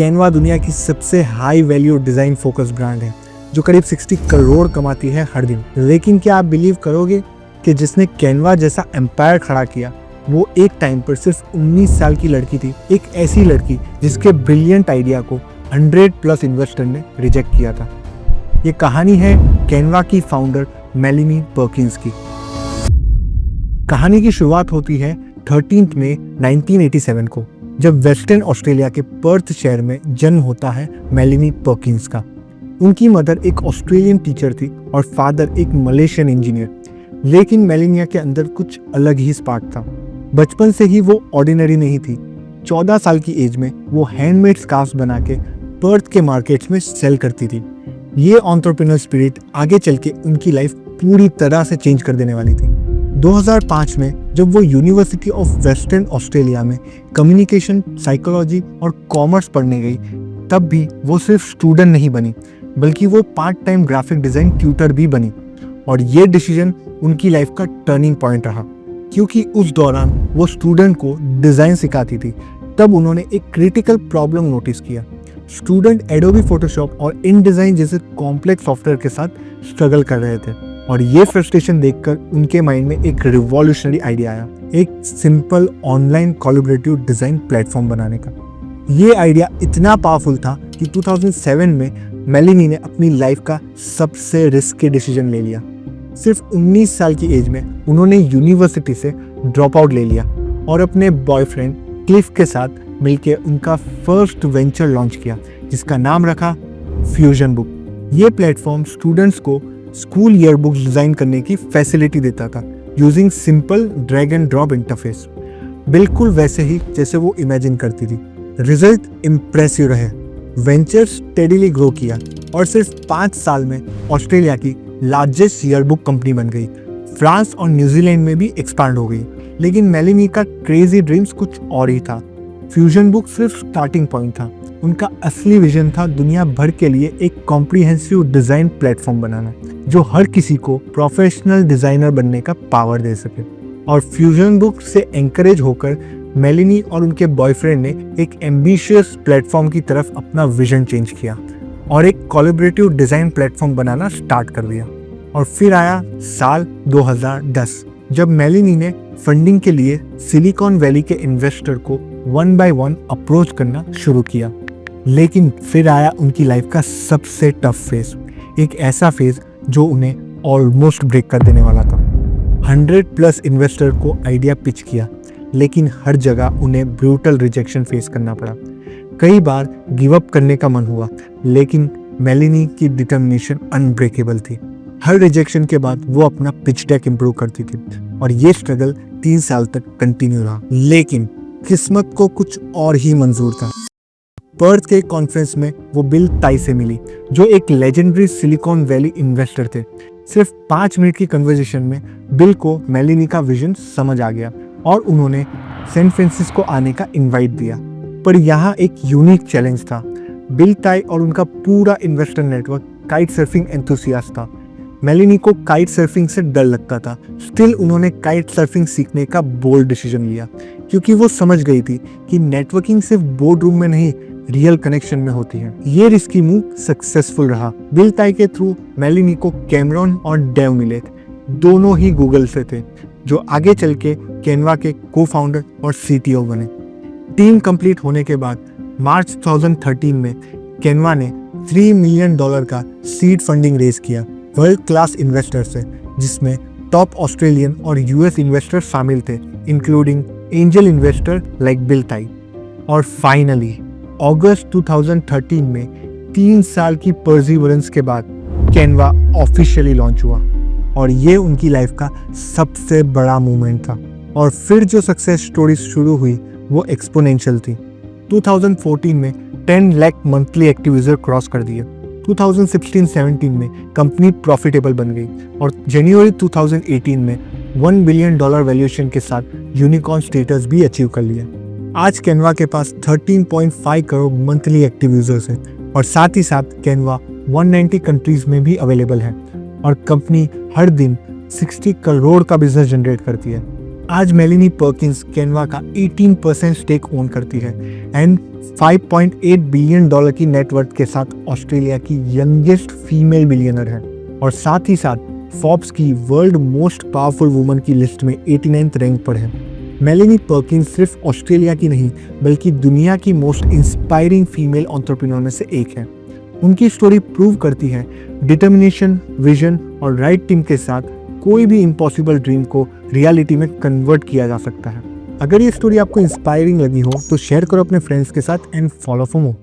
Canva दुनिया की सबसे high value design focus brand है जो करीब 60 करोड़ कमाती है हर दिन। लेकिन क्या आप बिलीव करोगे कि जिसने कैनवा जैसा एम्पायर खड़ा किया वो एक टाइम पर सिर्फ 19 साल की लड़की थी। एक ऐसी लड़की जिसके ब्रिलियंट आइडिया को 100+ इन्वेस्टर ने रिजेक्ट किया था। ये कहानी है कैनवा की फाउंडर मेलेनी पर्किंस की। कहानी की शुरुआत होती है 13 मई 1987 को, जब वेस्टर्न ऑस्ट्रेलिया के पर्थ शहर में जन्म होता है मेलेनी पर्किंस का। उनकी मदर एक ऑस्ट्रेलियन टीचर थी और फादर एक मलेशियन इंजीनियर। लेकिन मेलेनिया के अंदर कुछ अलग ही स्पार्क था। बचपन से ही वो ऑर्डिनरी नहीं थी। 14 साल की एज में वो हैंडमेड स्कार्फ्स बना के पर्थ के मार्केट्स में सेल करती थी। ये एंटरप्रेन्योर स्पिरिट आगे चल के उनकी लाइफ पूरी तरह से चेंज कर देने वाली थी। 2005 में जब वो यूनिवर्सिटी ऑफ वेस्टर्न ऑस्ट्रेलिया में कम्युनिकेशन, साइकोलॉजी और कॉमर्स पढ़ने गई, तब भी वो सिर्फ स्टूडेंट नहीं बनी बल्कि वो part time graphic design tutor भी बनी। और ये डिसीजन उनकी लाइफ का टर्निंग पॉइंट रहा, क्योंकि उस दौरान वो स्टूडेंट को डिज़ाइन सिखाती थी। तब उन्होंने एक क्रिटिकल प्रॉब्लम नोटिस किया। स्टूडेंट एडोबी फोटोशॉप और इनडिज़ाइन जैसे कॉम्प्लेक्स सॉफ्टवेयर के साथ स्ट्रगल कर रहे थे। और ये फ्रस्ट्रेशन देखकर उनके माइंड में एक रिवॉल्यूशनरी आइडिया आया, एक simple online collaborative design platform बनाने का। ये आइडिया इतना पावरफुल था कि 2007 में मेलेनी ने अपनी लाइफ का सबसे रिस्की डिसीजन ले लिया। सिर्फ 19 साल की एज में उन्होंने यूनिवर्सिटी से ड्रॉप आउट ले लिया और अपने बॉयफ्रेंड क्लिफ के साथ मिलकर उनका फर्स्ट वेंचर लॉन्च किया, जिसका नाम रखा फ्यूजन बुक। ये प्लेटफॉर्म स्टूडेंट्स को स्कूल ईयरबुक डिज़ाइन करने की फैसिलिटी देता था using simple drag and drop interface, बिल्कुल वैसे ही जैसे वो इमेजिन करती थी। रिजल्ट इम्प्रेसिव रहे। वेंचर स्टेडीली ग्रो किया और सिर्फ 5 साल में ऑस्ट्रेलिया की लार्जेस्ट ईयरबुक कंपनी बन गई। फ्रांस और न्यूजीलैंड में भी एक्सपांड हो गई। लेकिन मेलेनी का क्रेजी ड्रीम्स कुछ और ही था। फ्यूजन बुक सिर्फ स्टार्टिंग पॉइंट था। उनका असली विजन था दुनिया भर के लिए एक कॉम्प्रिहेंसिव डिज़ाइन प्लेटफॉर्म बनाना जो हर किसी को प्रोफेशनल डिज़ाइनर बनने का पावर दे सके। और फ्यूजन बुक से एंकरेज होकर मेलेनी और उनके बॉयफ्रेंड ने एक एम्बिशियस प्लेटफॉर्म की तरफ अपना विजन चेंज किया और एक कोलैबोरेटिव डिज़ाइन प्लेटफॉर्म बनाना स्टार्ट कर दिया। और फिर आया साल 2010, जब मेलेनी ने फंडिंग के लिए सिलिकॉन वैली के इन्वेस्टर को 1 by 1 अप्रोच करना शुरू किया। लेकिन फिर आया उनकी लाइफ का सबसे टफ फेज, एक ऐसा फेज जो उन्हें ऑलमोस्ट ब्रेक कर देने वाला था। 100+ इन्वेस्टर को आइडिया पिच किया, लेकिन हर जगह उन्हें ब्रूटल रिजेक्शन फेस करना पड़ा। कई बार गिव अप करने का मन हुआ, लेकिन मेलेनी की डिटर्मिनेशन अनब्रेकेबल थी। हर रिजेक्शन के बाद वो अपना पिच डेक इम्प्रूव करती थी और ये स्ट्रगल 3 साल तक कंटिन्यू रहा। लेकिन किस्मत को कुछ और ही मंजूर था। पर्थ के कॉन्फ्रेंस में वो बिल ताई से मिली, जो एक लेजेंडरी सिलिकॉन वैली इन्वेस्टर थे। सिर्फ 5 मिनट की कन्वर्सेशन में बिल को मेलेनी का विजन समझ आ गया और उन्होंने सैन फ्रांसिस्को आने का इनवाइट दिया। पर यहाँ एक यूनिक चैलेंज था। बिल ताई और उनका पूरा investor network kite surfing enthusiast था। मेलेनी को काइट सर्फिंग से डर लगता था। स्टिल उन्होंने काइट सर्फिंग सीखने का बोल्ड डिसीजन लिया, क्योंकि वो समझ गई थी कि नेटवर्किंग सिर्फ बोर्ड रूम में नहीं, रियल कनेक्शन में होती है। ये रिस्की मूव सक्सेसफुल रहा। बिल ताई के थ्रू मेलेनी को कैमरॉन और डेव मिले, दोनों ही गूगल से थे, जो आगे चल के कैनवा के को-फाउंडर और CTO बने। टीम कंप्लीट होने के बाद मार्च 2013 में कैनवा ने $3 मिलियन का सीड फंडिंग रेज किया वर्ल्ड क्लास इन्वेस्टर से, जिसमें टॉप ऑस्ट्रेलियन और US इन्वेस्टर शामिल थे, including angel investor like bill ताई। और फाइनली अगस्त 2013 में 3 साल की परसिवरेंस के बाद कैनवा ऑफिशियली लॉन्च हुआ और ये उनकी लाइफ का सबसे बड़ा मूवमेंट था। और फिर जो सक्सेस स्टोरी शुरू हुई वो एक्सपोनेंशियल थी। 2014 में 10 lakh monthly active user cross कर दिए। 2016-17 में कंपनी प्रॉफिटेबल बन गई और जनवरी 2018 में $1 बिलियन वैल्यूएशन के साथ यूनिकॉर्न स्टेटस भी अचीव कर लिया। आज कैनवा के पास 13.5 करोड़ मंथली एक्टिव यूजर्स हैं और साथ ही साथ कैनवा 190 कंट्रीज में भी अवेलेबल है और कंपनी हर दिन 60 करोड़ का बिजनेस जनरेट करती है। आज मेलिनी पर्किंस कैनवा का 18% स्टेक ओन करती है एंड $5.8 बिलियन की नेटवर्थ के साथ ऑस्ट्रेलिया की यंगेस्ट फीमेल बिलियनर है और साथ ही साथ फोर्ब्स की वर्ल्ड मोस्ट पावरफुल वुमन की लिस्ट में 89th रैंक पर है। मेलिनी पर्किंस सिर्फ ऑस्ट्रेलिया की नहीं बल्कि दुनिया की मोस्ट इंस्पायरिंग फीमेल एंटरप्रेन्योर में से एक है। उनकी स्टोरी प्रूव करती है डिटर्मिनेशन, विजन और राइट टीम के साथ कोई भी इम्पॉसिबल ड्रीम को रियलिटी में कन्वर्ट किया जा सकता है। अगर ये स्टोरी आपको इंस्पायरिंग लगी हो तो शेयर करो अपने फ्रेंड्स के साथ एंड फॉलो फॉर मोर।